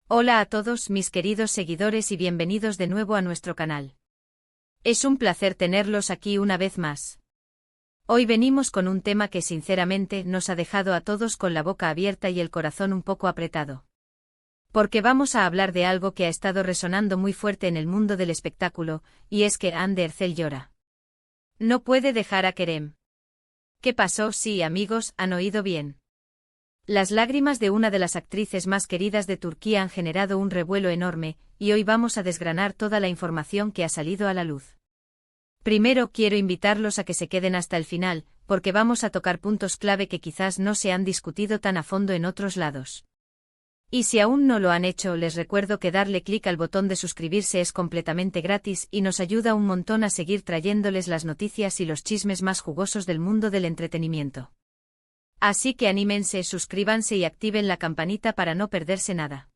Hola a todos mis queridos seguidores y bienvenidos de nuevo a nuestro canal. Es un placer tenerlos aquí una vez más. Hoy venimos con un tema que sinceramente nos ha dejado a todos con la boca abierta y el corazón un poco apretado. Porque vamos a hablar de algo que ha estado resonando muy fuerte en el mundo del espectáculo, y es que Hande Erçel llora. No puede dejar a Kerem. ¿Qué pasó? Sí, amigos, han oído bien. Las lágrimas de una de las actrices más queridas de Turquía han generado un revuelo enorme, y hoy vamos a desgranar toda la información que ha salido a la luz. Primero quiero invitarlos a que se queden hasta el final, porque vamos a tocar puntos clave que quizás no se han discutido tan a fondo en otros lados. Y si aún no lo han hecho, les recuerdo que darle clic al botón de suscribirse es completamente gratis y nos ayuda un montón a seguir trayéndoles las noticias y los chismes más jugosos del mundo del entretenimiento. Así que anímense, suscríbanse y activen la campanita para no perderse nada.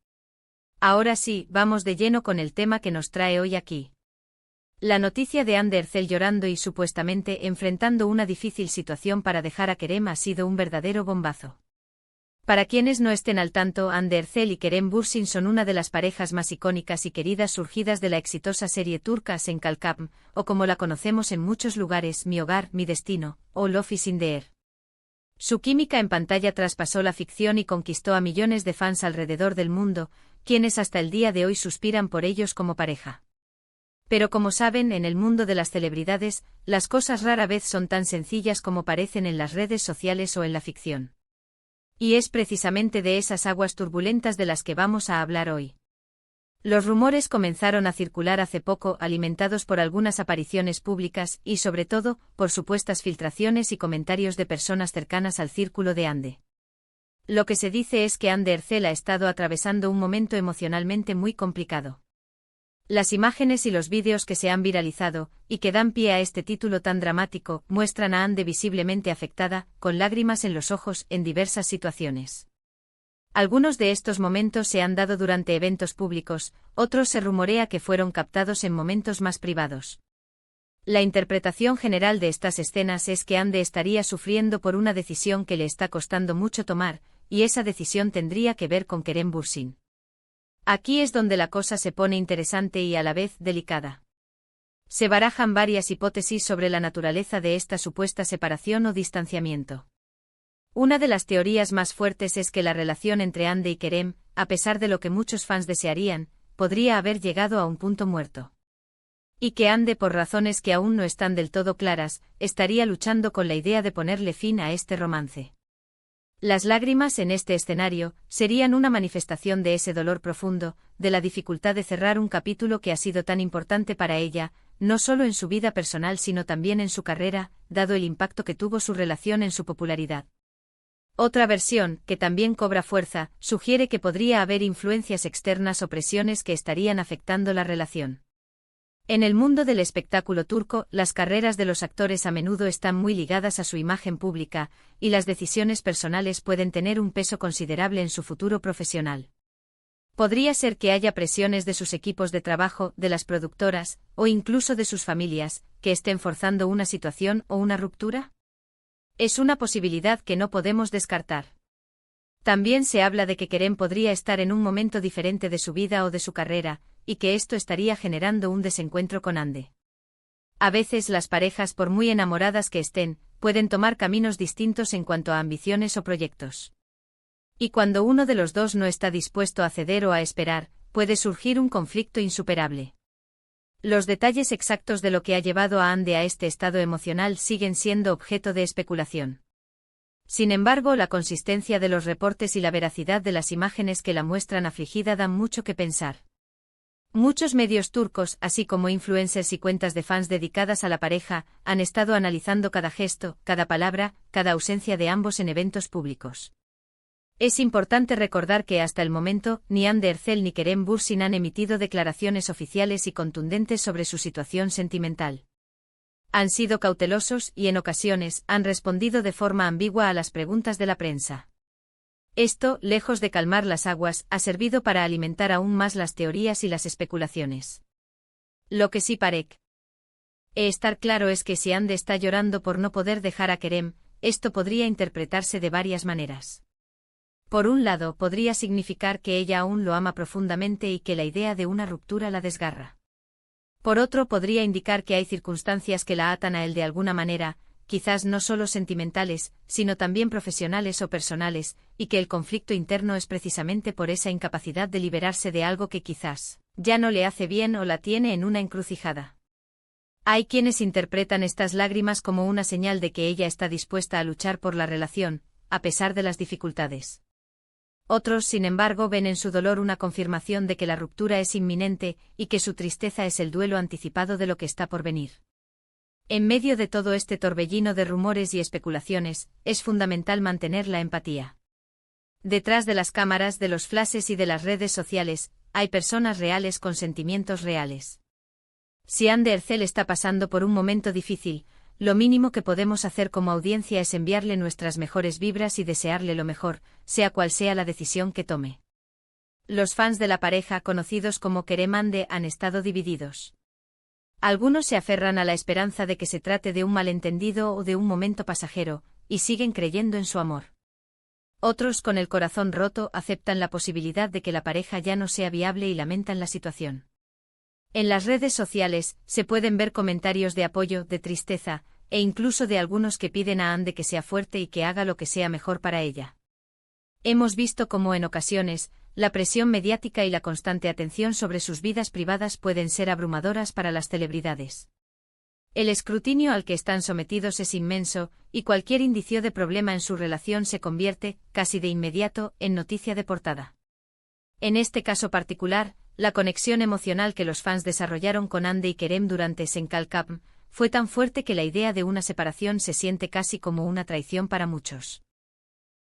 Ahora sí, vamos de lleno con el tema que nos trae hoy aquí. La noticia de Hande Erçel llorando y supuestamente enfrentando una difícil situación para dejar a Kerem ha sido un verdadero bombazo. Para quienes no estén al tanto, Hande Erçel y Kerem Bürsin son una de las parejas más icónicas y queridas surgidas de la exitosa serie turca Sen Kalkam, o como la conocemos en muchos lugares, Mi hogar, mi destino, o Love is in the air. Su química en pantalla traspasó la ficción y conquistó a millones de fans alrededor del mundo, quienes hasta el día de hoy suspiran por ellos como pareja. Pero como saben, en el mundo de las celebridades, las cosas rara vez son tan sencillas como parecen en las redes sociales o en la ficción. Y es precisamente de esas aguas turbulentas de las que vamos a hablar hoy. Los rumores comenzaron a circular hace poco, alimentados por algunas apariciones públicas y, sobre todo, por supuestas filtraciones y comentarios de personas cercanas al círculo de Hande. Lo que se dice es que Hande Erçel ha estado atravesando un momento emocionalmente muy complicado. Las imágenes y los vídeos que se han viralizado, y que dan pie a este título tan dramático, muestran a Hande visiblemente afectada, con lágrimas en los ojos, en diversas situaciones. Algunos de estos momentos se han dado durante eventos públicos, otros se rumorea que fueron captados en momentos más privados. La interpretación general de estas escenas es que Hande estaría sufriendo por una decisión que le está costando mucho tomar, y esa decisión tendría que ver con Kerem Bürsin. Aquí es donde la cosa se pone interesante y a la vez delicada. Se barajan varias hipótesis sobre la naturaleza de esta supuesta separación o distanciamiento. Una de las teorías más fuertes es que la relación entre Hande y Kerem, a pesar de lo que muchos fans desearían, podría haber llegado a un punto muerto. Y que Hande, por razones que aún no están del todo claras, estaría luchando con la idea de ponerle fin a este romance. Las lágrimas en este escenario serían una manifestación de ese dolor profundo, de la dificultad de cerrar un capítulo que ha sido tan importante para ella, no solo en su vida personal sino también en su carrera, dado el impacto que tuvo su relación en su popularidad. Otra versión, que también cobra fuerza, sugiere que podría haber influencias externas o presiones que estarían afectando la relación. En el mundo del espectáculo turco, las carreras de los actores a menudo están muy ligadas a su imagen pública, y las decisiones personales pueden tener un peso considerable en su futuro profesional. Podría ser que haya presiones de sus equipos de trabajo, de las productoras, o incluso de sus familias, que estén forzando una situación o una ruptura. Es una posibilidad que no podemos descartar. También se habla de que Kerem podría estar en un momento diferente de su vida o de su carrera, y que esto estaría generando un desencuentro con Hande. A veces las parejas, por muy enamoradas que estén, pueden tomar caminos distintos en cuanto a ambiciones o proyectos. Y cuando uno de los dos no está dispuesto a ceder o a esperar, puede surgir un conflicto insuperable. Los detalles exactos de lo que ha llevado a Hande a este estado emocional siguen siendo objeto de especulación. Sin embargo, la consistencia de los reportes y la veracidad de las imágenes que la muestran afligida dan mucho que pensar. Muchos medios turcos, así como influencers y cuentas de fans dedicadas a la pareja, han estado analizando cada gesto, cada palabra, cada ausencia de ambos en eventos públicos. Es importante recordar que hasta el momento, ni Hande Erçel ni Kerem Bürsin han emitido declaraciones oficiales y contundentes sobre su situación sentimental. Han sido cautelosos y en ocasiones han respondido de forma ambigua a las preguntas de la prensa. Esto, lejos de calmar las aguas, ha servido para alimentar aún más las teorías y las especulaciones. Lo que sí parece estar claro es que si Hande está llorando por no poder dejar a Kerem, esto podría interpretarse de varias maneras. Por un lado, podría significar que ella aún lo ama profundamente y que la idea de una ruptura la desgarra. Por otro, podría indicar que hay circunstancias que la atan a él de alguna manera, quizás no solo sentimentales, sino también profesionales o personales, y que el conflicto interno es precisamente por esa incapacidad de liberarse de algo que quizás ya no le hace bien o la tiene en una encrucijada. Hay quienes interpretan estas lágrimas como una señal de que ella está dispuesta a luchar por la relación, a pesar de las dificultades. Otros, sin embargo, ven en su dolor una confirmación de que la ruptura es inminente y que su tristeza es el duelo anticipado de lo que está por venir. En medio de todo este torbellino de rumores y especulaciones, es fundamental mantener la empatía. Detrás de las cámaras, de los flashes y de las redes sociales, hay personas reales con sentimientos reales. Si Anne Ercel está pasando por un momento difícil, lo mínimo que podemos hacer como audiencia es enviarle nuestras mejores vibras y desearle lo mejor, sea cual sea la decisión que tome. Los fans de la pareja, conocidos como Kerem Ande, han estado divididos. Algunos se aferran a la esperanza de que se trate de un malentendido o de un momento pasajero, y siguen creyendo en su amor. Otros, con el corazón roto, aceptan la posibilidad de que la pareja ya no sea viable y lamentan la situación. En las redes sociales, se pueden ver comentarios de apoyo, de tristeza, e incluso de algunos que piden a Ande que sea fuerte y que haga lo que sea mejor para ella. Hemos visto cómo en ocasiones, la presión mediática y la constante atención sobre sus vidas privadas pueden ser abrumadoras para las celebridades. El escrutinio al que están sometidos es inmenso, y cualquier indicio de problema en su relación se convierte, casi de inmediato, en noticia de portada. En este caso particular, la conexión emocional que los fans desarrollaron con Ande y Kerem durante Senkal Cup fue tan fuerte que la idea de una separación se siente casi como una traición para muchos.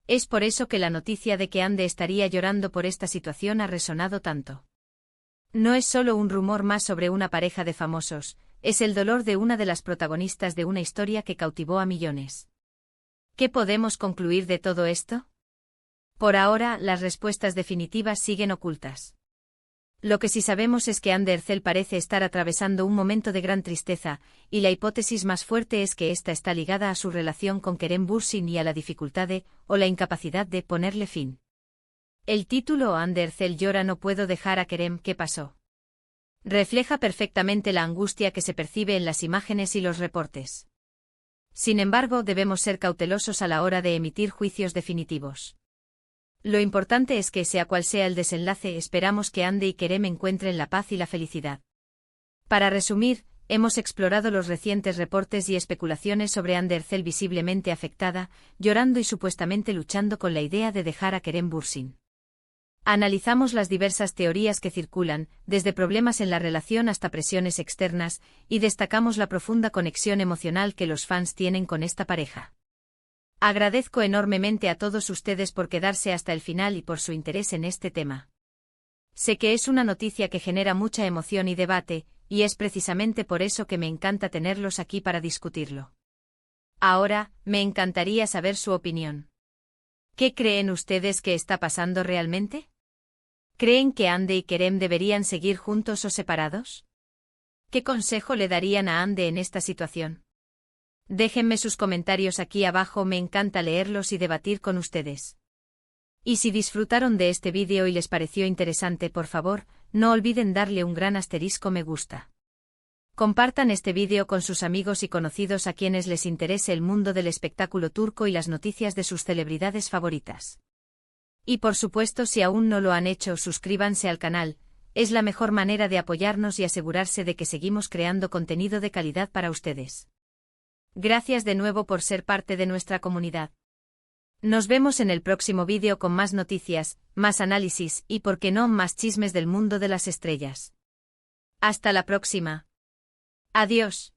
Es por eso que la noticia de que Ande estaría llorando por esta situación ha resonado tanto. No es solo un rumor más sobre una pareja de famosos, es el dolor de una de las protagonistas de una historia que cautivó a millones. ¿Qué podemos concluir de todo esto? Por ahora, las respuestas definitivas siguen ocultas. Lo que sí sabemos es que Anne Ercel parece estar atravesando un momento de gran tristeza, y la hipótesis más fuerte es que esta está ligada a su relación con Kerem Bürsin y a la dificultad de, o la incapacidad de, ponerle fin. El título Anne Ercel llora no puedo dejar a Kerem, ¿qué pasó? Refleja perfectamente la angustia que se percibe en las imágenes y los reportes. Sin embargo, debemos ser cautelosos a la hora de emitir juicios definitivos. Lo importante es que, sea cual sea el desenlace, esperamos que Ande y Kerem encuentren la paz y la felicidad. Para resumir, hemos explorado los recientes reportes y especulaciones sobre Anne Ercel visiblemente afectada, llorando y supuestamente luchando con la idea de dejar a Kerem Bürsin. Analizamos las diversas teorías que circulan, desde problemas en la relación hasta presiones externas, y destacamos la profunda conexión emocional que los fans tienen con esta pareja. Agradezco enormemente a todos ustedes por quedarse hasta el final y por su interés en este tema. Sé que es una noticia que genera mucha emoción y debate, y es precisamente por eso que me encanta tenerlos aquí para discutirlo. Ahora, me encantaría saber su opinión. ¿Qué creen ustedes que está pasando realmente? ¿Creen que Ande y Kerem deberían seguir juntos o separados? ¿Qué consejo le darían a Ande en esta situación? Déjenme sus comentarios aquí abajo, me encanta leerlos y debatir con ustedes. Y si disfrutaron de este vídeo y les pareció interesante, por favor, no olviden darle un gran asterisco me gusta. Compartan este vídeo con sus amigos y conocidos a quienes les interese el mundo del espectáculo turco y las noticias de sus celebridades favoritas. Y por supuesto, si aún no lo han hecho, suscríbanse al canal, es la mejor manera de apoyarnos y asegurarse de que seguimos creando contenido de calidad para ustedes. Gracias de nuevo por ser parte de nuestra comunidad. Nos vemos en el próximo vídeo con más noticias, más análisis y, por qué no, más chismes del mundo de las estrellas. Hasta la próxima. Adiós.